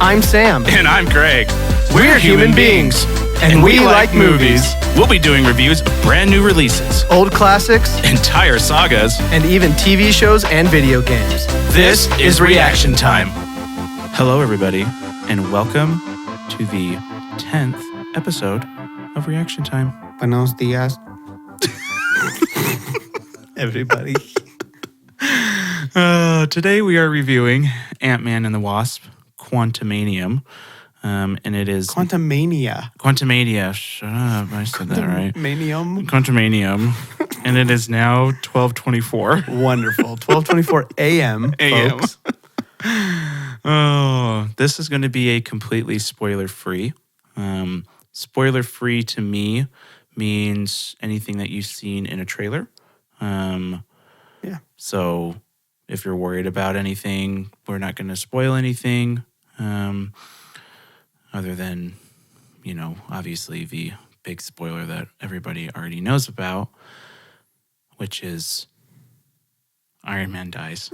I'm Sam. And I'm Greg. We're human beings. And we like movies. We'll be doing reviews of brand new releases, Old classics, entire sagas. and even TV shows and video games. This is Reaction Time. Hello, everybody, and welcome to the 10th episode of Reaction Time. Buenos dias. Everybody. Today we are reviewing Ant-Man and the Wasp, Quantumania. And it is... Quantumania. Quantumania. Shut up. I said that right. Manium. Quantumania. And it is now 12:24. Wonderful. 12:24 a.m., folks. Oh, this is going to be a completely spoiler-free. Spoiler-free to me means anything that you've seen in a trailer. Yeah. So if you're worried about anything, we're not going to spoil anything. Other than, you know, obviously the big spoiler that everybody already knows about, which is Iron Man dies.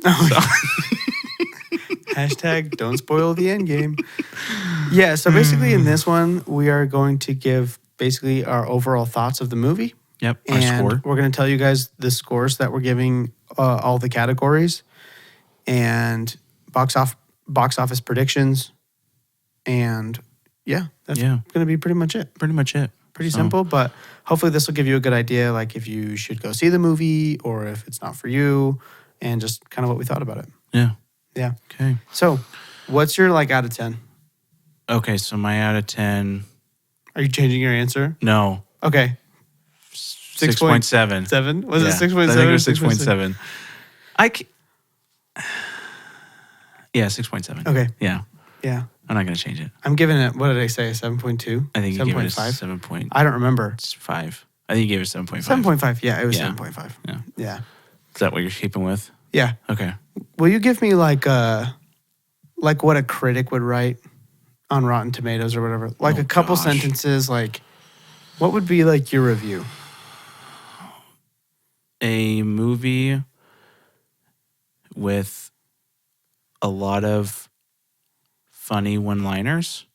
Hashtag don't spoil the end game. Yeah, so basically in this one, we are going to give basically our overall thoughts of the movie. Yep, our And score. we're going to tell you guys the scores that we're giving all the categories and box office predictions. And yeah, that's going to be pretty much it. Pretty much it. Pretty simple, but hopefully this will give you a good idea, like if you should go see the movie or if it's not for you, and just kind of what we thought about it. Yeah. Yeah. Okay. So what's your out of 10? Okay, so my out of 10... Are you changing your answer? No. Okay. 6.7. 7? Was it 6.7? I think it was 6.7. Yeah, 6.7. Okay. Yeah. Yeah. I'm not going to change it. I'm giving it, what did I say, 7.2? I think you gave it a 7.5? 7.5. I don't remember. I think you gave it 7.5. 7.5. Yeah, it was Yeah. 7.5. Yeah. Yeah. Is that what you're keeping with? Yeah. Okay. Will you give me like what a critic would write on Rotten Tomatoes or whatever? Like a couple sentences, like what would be your review? A movie with a lot of funny one-liners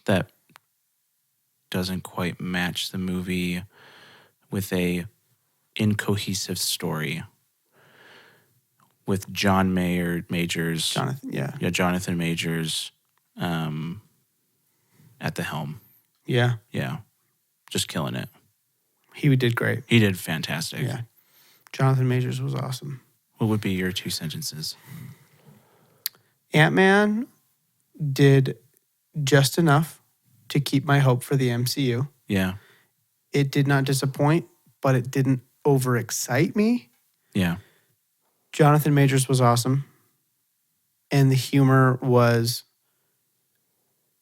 that doesn't quite match the movie with a incohesive story with Jonathan Majors at the helm. Yeah. Yeah. Just killing it. He did great. He did fantastic. Yeah. Jonathan Majors was awesome. What would be your 2 sentences? Ant-Man did just enough to keep my hope for the MCU. Yeah. It did not disappoint, but it didn't overexcite me. Yeah. Jonathan Majors was awesome. And the humor was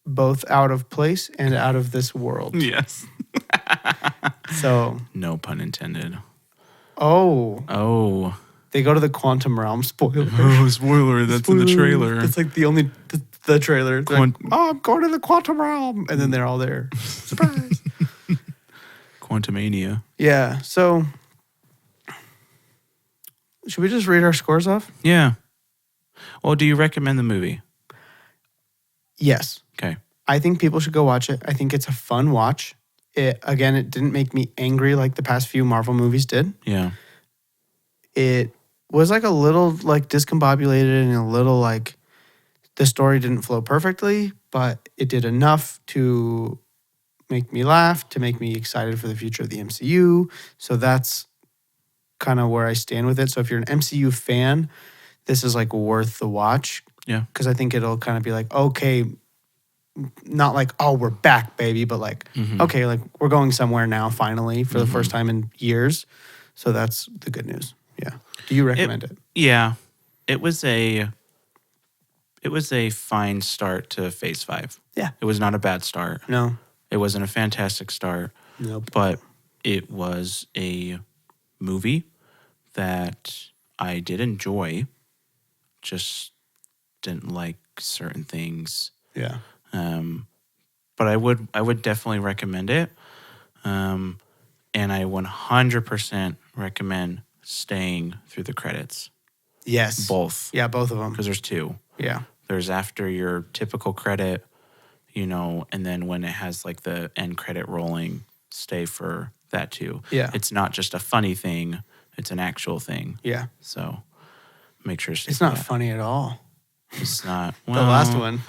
both out of place and out of this world. Yes. So. No pun intended. Oh. They go to the quantum realm. Spoiler. Oh, spoiler. That's in the trailer. That's like the trailer. I'm going to the quantum realm. And then they're all there. Surprise. Quantumania. Yeah. So, should we just read our scores off? Yeah. Well, do you recommend the movie? Yes. Okay. I think people should go watch it. I think it's a fun watch. It didn't make me angry like the past few Marvel movies did. Yeah. It was a little discombobulated and a little the story didn't flow perfectly, but it did enough to make me laugh, to make me excited for the future of the MCU. So that's kind of where I stand with it. So if you're an MCU fan, this is worth the watch. Yeah. Because I think it'll kind of be okay, not oh, we're back, baby, but okay, we're going somewhere now finally for the first time in years. So that's the good news. Yeah. Do you recommend it? Yeah. It was a fine start to Phase 5. Yeah. It was not a bad start. No. It wasn't a fantastic start. Nope. But it was a movie that I did enjoy. Just didn't like certain things. Yeah. But I would definitely recommend it. And I 100% recommend staying through the credits. Yes. Both. Yeah, both of them. Because there's 2. Yeah. There's after your typical credit, and then when it has like the end credit rolling, stay for that too. Yeah. It's not just a funny thing, it's an actual thing. Yeah. So make sure to stick It's with not that. funny at all. It's not. The last well, one.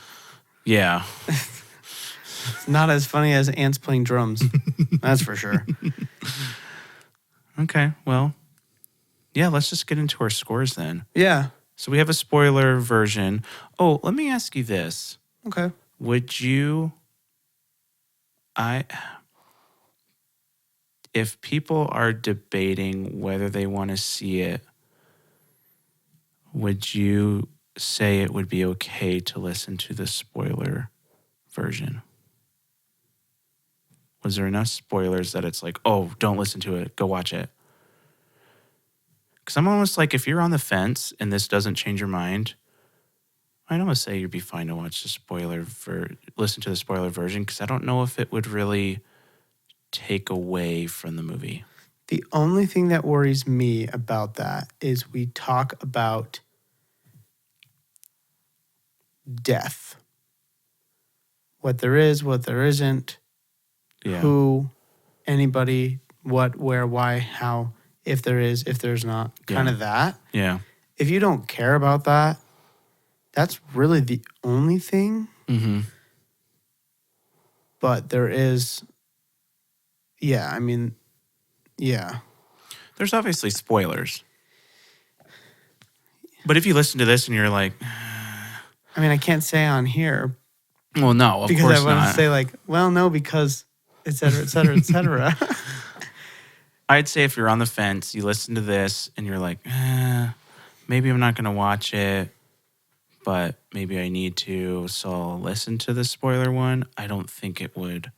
Yeah. It's not as funny as ants playing drums. That's for sure. Okay. Well, yeah, let's just get into our scores then. Yeah. So we have a spoiler version. Oh, let me ask you this. Okay. Would you if people are debating whether they want to see it, would you say it would be okay to listen to the spoiler version? Was there enough spoilers that it's like, oh, don't listen to it, go watch it? Because I'm almost like, if you're on the fence and this doesn't change your mind, I'd almost say you'd be fine to watch listen to the spoiler version, because I don't know if it would really take away from the movie. The only thing that worries me about that is we talk about death. What there is, what there isn't, Yeah. who, anybody, what, where, why, how, if there is, if there's not, kind of that. Yeah. If you don't care about that, that's really the only thing. Mm-hmm. But there is, yeah. There's obviously spoilers. But if you listen to this and you're like, I mean, I can't say on here well, no, of because course I want not. to say like, well, no, because et cetera, et cetera, et cetera. I'd say if you're on the fence, you listen to this and you're like, maybe I'm not going to watch it, but maybe I need to, so I'll listen to the spoiler one. I don't think it would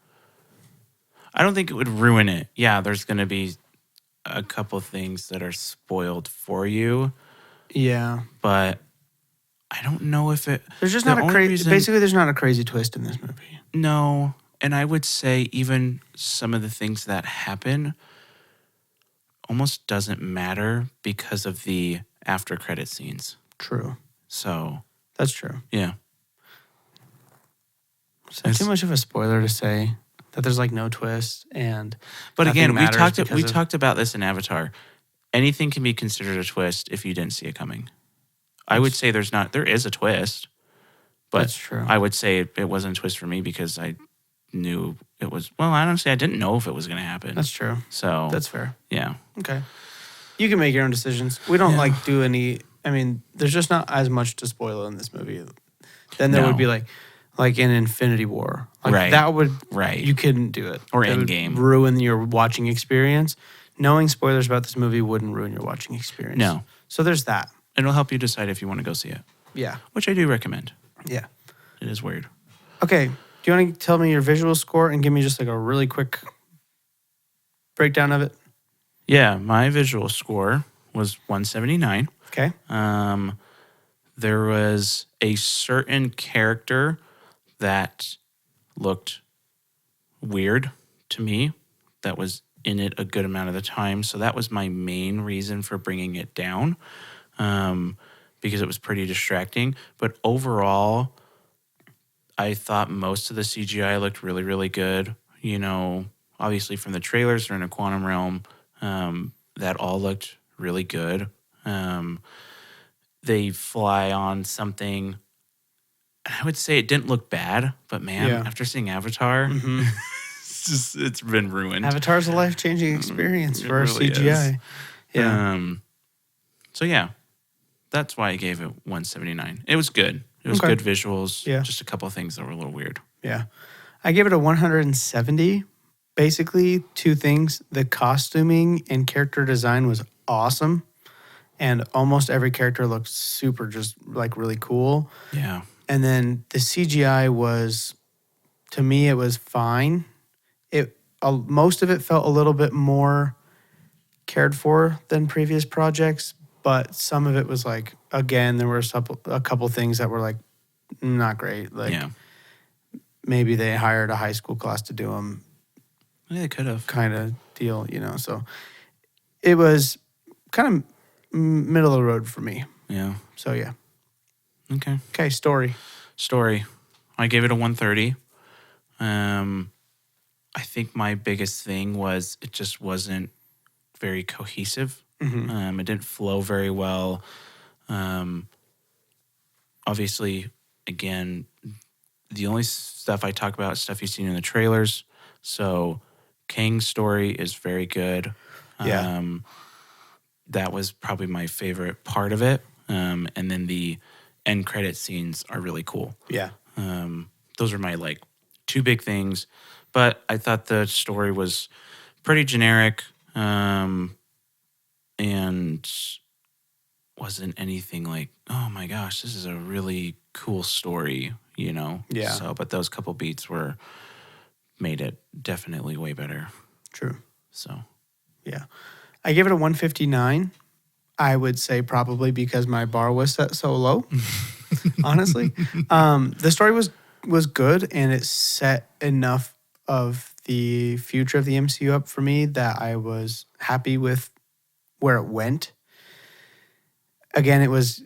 ruin it. Yeah, there's going to be a couple things that are spoiled for you, Yeah. but I don't know if it... There's just the not a only crazy... reason- Basically, there's not a crazy twist in this movie. No, and I would say even some of the things that happen almost doesn't matter because of the after credit scenes. True. So... That's true. yeah. Is that too much of a spoiler to say that there's like no twist and... But nothing again, matters we talked about this in Avatar. Anything can be considered a twist if you didn't see it coming. I would say there is a twist, but That's true. I would say it wasn't a twist for me because I knew it was, well, honestly, I didn't know if it was going to happen. That's true. So That's fair. yeah. Okay. You can make your own decisions. We don't like do any... I mean, there's just not as much to spoil in this movie. Then there would be like in Infinity War. Like Right. that would... Right. You couldn't do it. Or It would Endgame. ruin your watching experience. Knowing spoilers about this movie wouldn't ruin your watching experience. No. So there's that. It'll help you decide if you want to go see it, Yeah. which I do recommend. Yeah. It is weird. Okay. Do you want to tell me your visual score and give me just like a really quick breakdown of it? Yeah, my visual score was 179. Okay. There was a certain character that looked weird to me that was in it a good amount of the time. So that was my main reason for bringing it down, because it was pretty distracting. But overall, I thought most of the CGI looked really, really good. Obviously from the trailers, they're in a quantum realm. That all looked really good. They fly on something. I would say it didn't look bad, but man, after seeing Avatar, it's been ruined. Avatar's a life-changing experience for our really CGI. is. Yeah. So yeah, that's why I gave it 179. It was good. It was Okay. good visuals. Yeah. Just a couple of things that were a little weird. Yeah. I gave it a 170. Basically, two things. The costuming and character design was awesome. And almost every character looked super, just like really cool. Yeah. And then the CGI was, to me, it was fine. Most of it felt a little bit more cared for than previous projects, but some of it was like, again, there were a couple things that were like not great. Like maybe they hired a high school class to do them. Yeah, they could have. Kind of deal, So it was kind of middle of the road for me. Yeah. So yeah. Okay. Okay, story. Story. I gave it a 130. I think my biggest thing was it just wasn't very cohesive. Mm-hmm. It didn't flow very well. Obviously, again, the only stuff I talk about is stuff you've seen in the trailers. So Kang's story is very good. Yeah. That was probably my favorite part of it. And then the end credit scenes are really cool. Yeah. Those are my like two big things. But I thought the story was pretty generic and wasn't anything like, oh my gosh, this is a really cool story, you know? Yeah. So, but those couple beats made it definitely way better. True. So, Yeah. I give it a 159. I would say probably because my bar was set so low, honestly. The story was good, and it set enough of the future of the MCU up for me that I was happy with where it went. Again, it was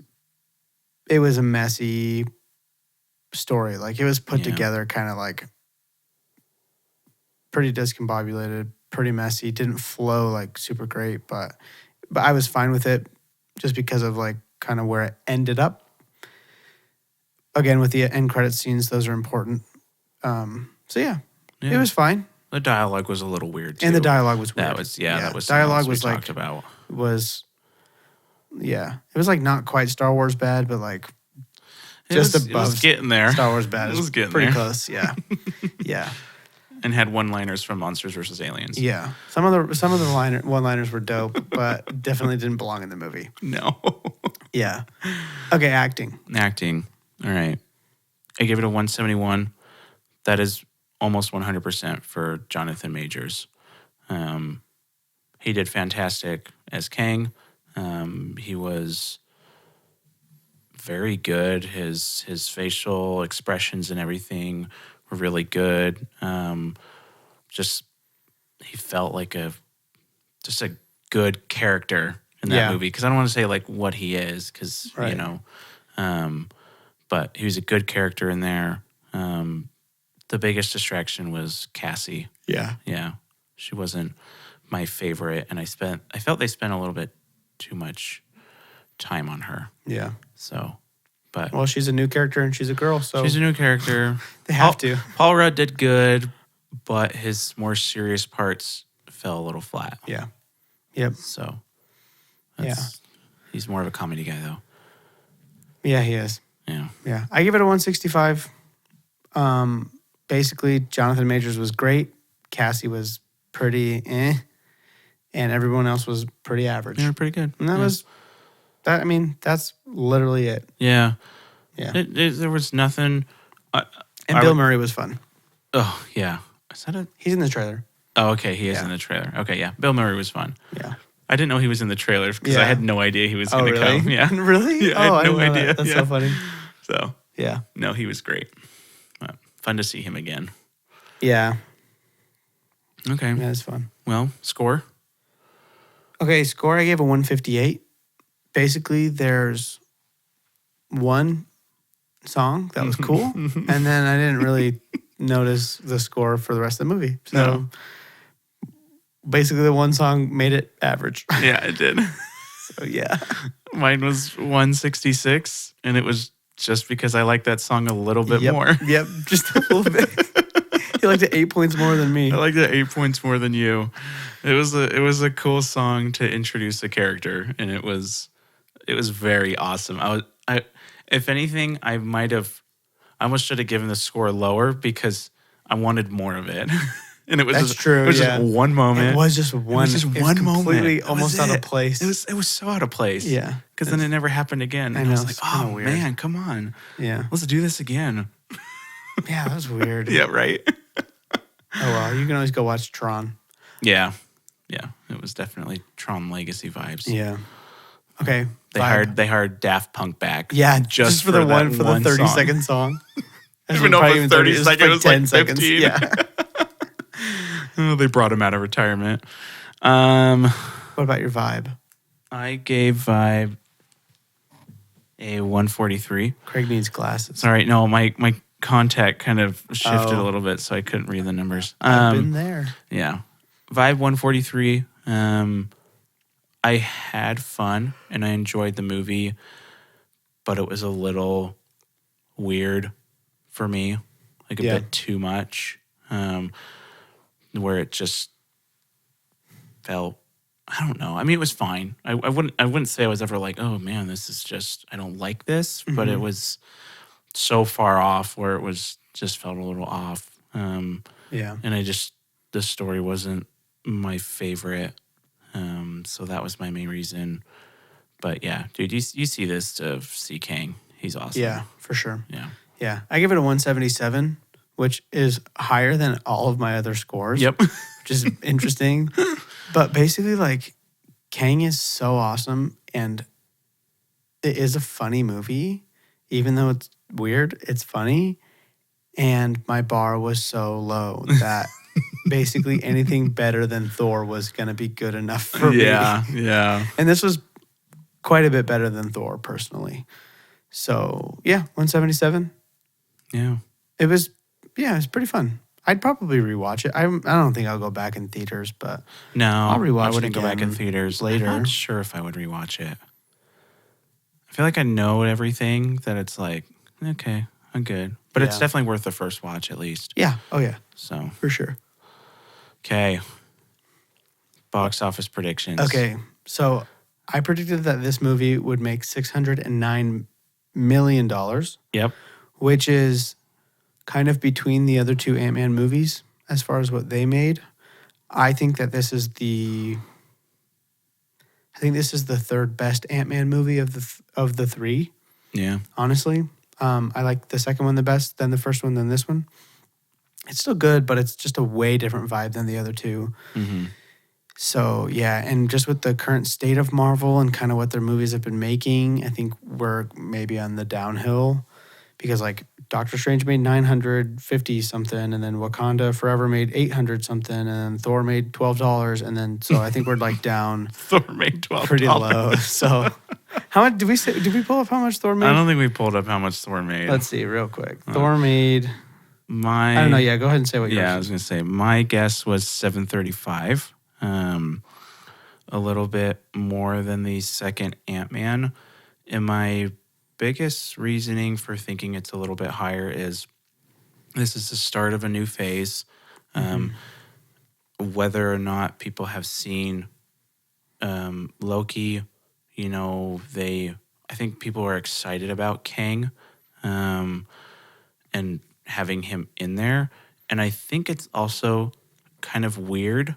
a messy story. Like, it was put together kind of like pretty discombobulated, pretty messy. Didn't flow like super great, but I was fine with it just because of like kind of where it ended up. Again, with the end credit scenes, those are important. So yeah, it was fine. The dialogue was a little weird too. And the dialogue was weird. That was that was dialogue was like talked about. It was like not quite Star Wars bad, but like just above it was getting there. Star Wars bad. It was getting pretty there. close. Yeah, yeah. And had one-liners from Monsters vs. Aliens. Yeah, some of the one-liners were dope, but definitely didn't belong in the movie. No. Yeah. Okay, acting. All right. I gave it a 171. That is almost 100% for Jonathan Majors. He did fantastic as Kang. He was very good. His facial expressions and everything were really good. Just he felt like a good character in that movie. Because I don't want to say like what he is, because you know, but he was a good character in there. The biggest distraction was Cassie. Yeah, she wasn't my favorite, and I felt they spent a little bit too much time on her. Yeah. So, but well, she's a new character and she's a girl, so she's a new character. They have to. Paul Rudd did good, but his more serious parts fell a little flat. Yeah. Yep. So, yeah, he's more of a comedy guy though. Yeah, he is. Yeah. Yeah. I give it a 165. Basically, Jonathan Majors was great. Cassie was pretty and everyone else was pretty average. They were pretty good. And that was that. I mean, that's literally it. Yeah. Yeah. There was nothing. And Bill Murray was fun. Oh, yeah. Is that He's in the trailer. Oh, okay. He is in the trailer. Okay, yeah. Bill Murray was fun. Yeah. I didn't know he was in the trailer because I had no idea he was going to really? come. Yeah. Really? Yeah, I had no idea. That's so funny. So, yeah. No, he was great. Fun to see him again. Yeah. Okay. Yeah, it's fun. Well, score? Okay, score I gave a 158. Basically, there's one song that was cool, and then I didn't really notice the score for the rest of the movie. So basically, the one song made it average. Yeah, it did. So yeah. Mine was 166, and it was just because I like that song a little bit more. Yep, just a little bit. You liked it 8 points more than me. I liked it 8 points more than you. It was a cool song to introduce a character, and it was very awesome. If anything, I almost should have given the score lower because I wanted more of it. And it was That's true. It was just one moment. It was just one. It was just one moment. Completely almost out of place. It was so out of place. Yeah. Because then it never happened again. I And know, I was like, it's kinda oh weird. man, come on. Yeah. Let's do this again. Yeah, that was weird. Yeah, right. Oh well, you can always go watch Tron. Yeah. Yeah. It was definitely Tron Legacy vibes. Yeah. Okay. They hired Daft Punk back. Yeah, just for the 30-second song. Even though it was 30 seconds, it was like 10 seconds. 15. Yeah. Oh, they brought him out of retirement. What about your vibe? I gave vibe A 143. Craig needs glasses. Sorry, no, my contact kind of shifted Oh. a little bit, so I couldn't read the numbers. I've been there. Yeah. Vibe 143. I had fun and I enjoyed the movie, but it was a little weird for me, like a bit too much, where it just felt, I don't know. I mean, it was fine. I wouldn't say I was ever like, oh man, this is just, I don't like this, but it was so far off where it was just felt a little off. And the story wasn't my favorite. So that was my main reason. But yeah, dude, you see this to see Kang. He's awesome. Yeah, for sure. Yeah. Yeah. I give it a 177, which is higher than all of my other scores. Yep. Which is interesting. But basically, like, Kang is so awesome, and it is a funny movie. Even though it's weird, it's funny. And my bar was so low that basically anything better than Thor was going to be good enough for me. Yeah. And this was quite a bit better than Thor, personally. So, yeah, 177. Yeah. It was pretty fun. I'd probably rewatch it. I don't think I'll go back in theaters, but No, I'll rewatch I it wouldn't go back in again theaters later. I'm not sure if I would rewatch it. I feel like I know everything that it's like, okay, I'm good. But it's Yeah. definitely worth the first watch at least. Yeah. Oh, yeah. So, For sure. okay. Box office predictions. Okay. So I predicted that this movie would make $609 million, Yep. which is kind of between the other two Ant-Man movies as far as what they made. I think that this is the third best Ant-Man movie of the three. Yeah. Honestly, I like the second one the best, then the first one, then this one. It's still good, but it's just a way different vibe than the other two. Mm-hmm. So, yeah, and just with the current state of Marvel and kind of what their movies have been making, I think we're maybe on the downhill because, like, Doctor Strange made 950 something, and then Wakanda Forever made 800 something, and then Thor made $12, and then so I think we're like down Thor made $12. pretty low. So, how much did we pull up how much Thor made? I don't think we pulled up how much Thor made. Let's see real quick. Thor made. I don't know. Yeah, go ahead and say what yours. Yeah, I was gonna say my guess was 735. A little bit more than the second Ant-Man. And my biggest reasoning for thinking it's a little bit higher is this is the start of a new phase. Whether or not people have seen Loki, I think people are excited about Kang and having him in there. And I think it's also kind of weird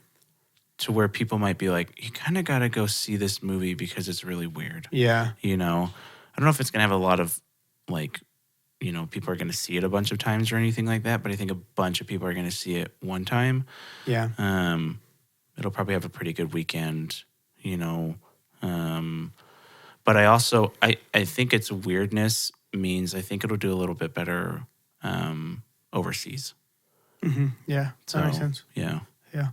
to where people might be like, you kind of got to go see this movie because it's really weird. Yeah. I don't know if it's going to have a lot of, like, people are going to see it a bunch of times or anything like that, but I think a bunch of people are going to see it one time. Yeah. It'll probably have a pretty good weekend, but I also, I think its weirdness means I think it'll do a little bit better overseas. Mm-hmm. Yeah. That makes sense. Yeah. Yeah.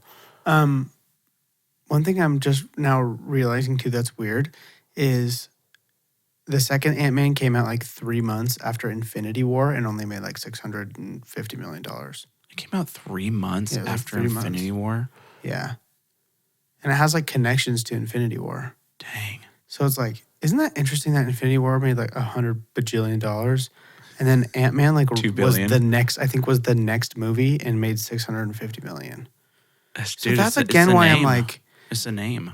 One thing I'm just now realizing too that's weird is the second Ant-Man came out like 3 months after Infinity War and only made like $650 million. It came out 3 months Yeah, it was like after 3 Infinity War. Yeah. And it has like connections to Infinity War. Dang. So it's like, isn't that interesting that Infinity War made like $100 bajillion? And then Ant-Man like $2 was billion. the next movie and made $650 million. So that's it's again the why I'm name. like, It's a name.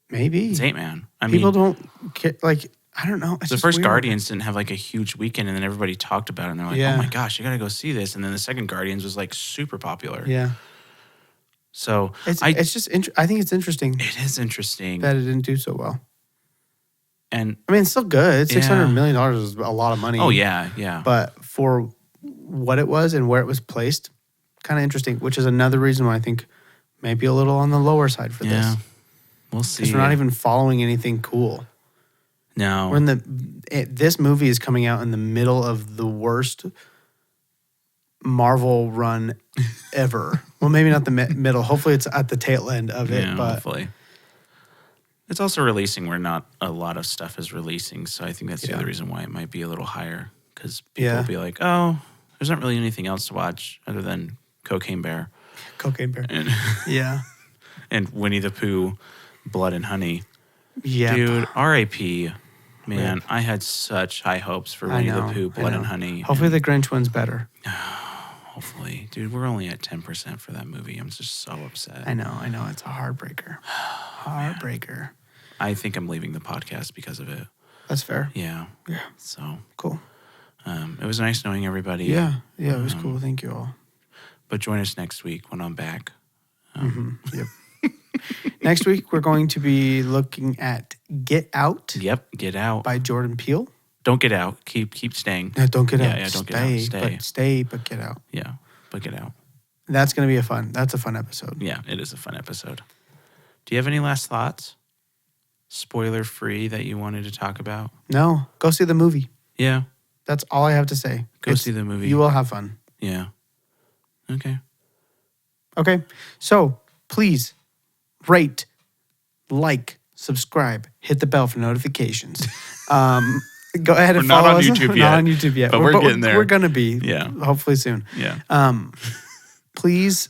maybe. It's Ant-Man. People don't get, like, I don't know. It's the just first weird. Guardians didn't have like a huge weekend, and then everybody talked about it, and they're like, Yeah. "Oh my gosh, you got to go see this!" And then the second Guardians was like super popular. Yeah. So It's just I think it's interesting it is interesting, that it didn't do so well. and I mean, it's still good. Yeah. $600 million is a lot of money. oh yeah. But for what it was and where it was placed, kind of interesting, which is another reason why I think maybe a little on the lower side for yeah, this. we'll see. Because we're not even following anything cool. no. We're in this movie is coming out in the middle of the worst Marvel run ever. Well, maybe not the middle. Hopefully it's at the tail end of it. Yeah, But hopefully. It's also releasing where not a lot of stuff is releasing. So I think that's the Yeah. other reason why it might be a little higher. Because people Yeah. will be like, oh, there's not really anything else to watch other than Cocaine Bear Cocaine Bear. and, Yeah. and Winnie the Pooh, Blood and Honey. Yeah. Dude, R.I.P. Man, Rip. I had such high hopes for I Winnie know. the Pooh, I Blood know. and Honey. Hopefully and the Grinch one's better. hopefully. Dude, we're only at 10% for that movie. I'm just so upset. I know. It's a heartbreaker. Heartbreaker. I think I'm leaving the podcast because of it. That's fair. Yeah. Yeah. So Cool. it was nice knowing everybody. Yeah. Yeah, it was cool. Thank you all. But join us next week when I'm back. Yep. Next week, we're going to be looking at Get Out Yep. Get out. by Jordan Peele. Don't get out. Keep staying. No, don't get out. Yeah, don't stay, get out. Stay. But stay, but get out. Yeah. But get out. That's going to be that's a fun episode. Yeah, it is a fun episode. Do you have any last thoughts? Spoiler free that you wanted to talk about? No, go see the movie. Yeah. That's all I have to say. Go see the movie. You will have fun. Yeah. Okay. Okay. So please rate, like, subscribe, hit the bell for notifications. Go ahead and We're not follow on us. YouTube We're yet, not on YouTube yet. but we're getting there. We're going to be. Yeah. Hopefully soon. Yeah. Please,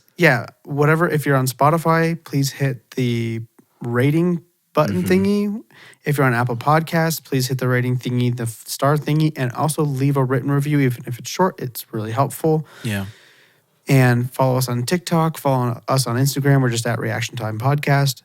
whatever. If you're on Spotify, please hit the rating button thingy. If you're on Apple Podcasts, please hit the rating thingy, the star thingy, and also leave a written review. Even if it's short, it's really helpful. Yeah. And follow us on TikTok, follow us on Instagram. We're just at Reaction Time Podcast.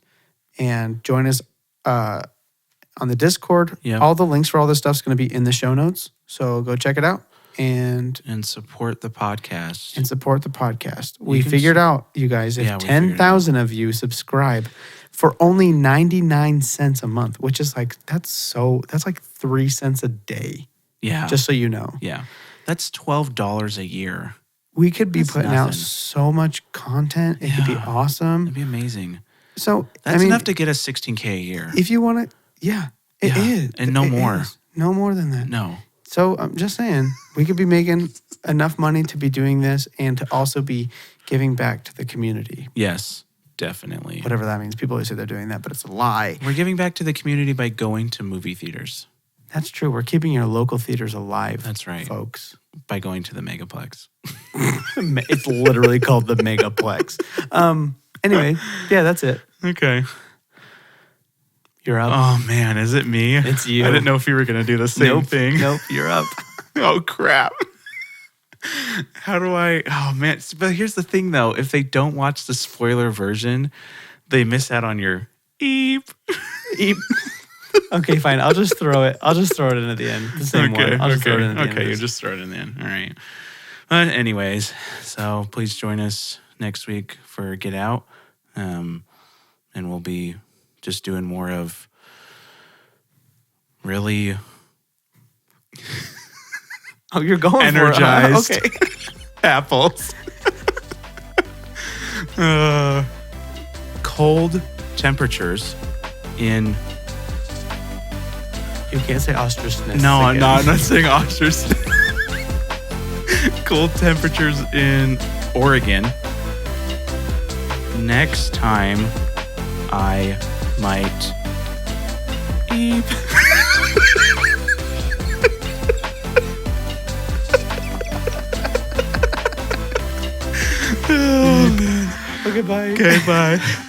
And join us on the Discord. Yeah. All the links for all this stuff's going to be in the show notes. So go check it out and support the podcast. support the podcast. We can figured out, you guys, if Yeah, we figured it 10,000 of you subscribe for only 99 cents a month, which is that's like 3 cents a day. Yeah. Just so you know. Yeah. That's $12 a year. We could be That's putting out nothing. so much content. It could be Yeah. awesome. That'd be amazing. So That's enough to get us $16K a year. If you want to, it Yeah, is. and no It more. is. No more than that. No. So I'm just saying, we could be making enough money to be doing this and to also be giving back to the community. Yes, definitely. Whatever that means. People always say they're doing that, but it's a lie. We're giving back to the community by going to movie theaters. That's true. We're keeping your local theaters alive. That's right. Folks. By going to the Megaplex. It's literally called the Megaplex. Anyway, that's it. Okay. You're up. Oh, man. Is it me? It's you. I didn't know if you were going to do the same thing. Nope, you're up. Oh, crap. How do I? Oh, man. But here's the thing, though. If they don't watch the spoiler version, they miss out on your eep. Eep. Okay, fine. I'll just throw it. in at the end. The same one. I'll just throw it in at the end. Okay, you just throw it in the end. All right. But anyways, so please join us next week for Get Out. And we'll be just doing more of really Oh, you're going energized for it. Huh? Okay. apples. Cold temperatures in... You can't say ostricness. No, I'm again. not saying ostrich. Cold temperatures in Oregon. Next time, I might eep. Okay, bye. Okay, bye.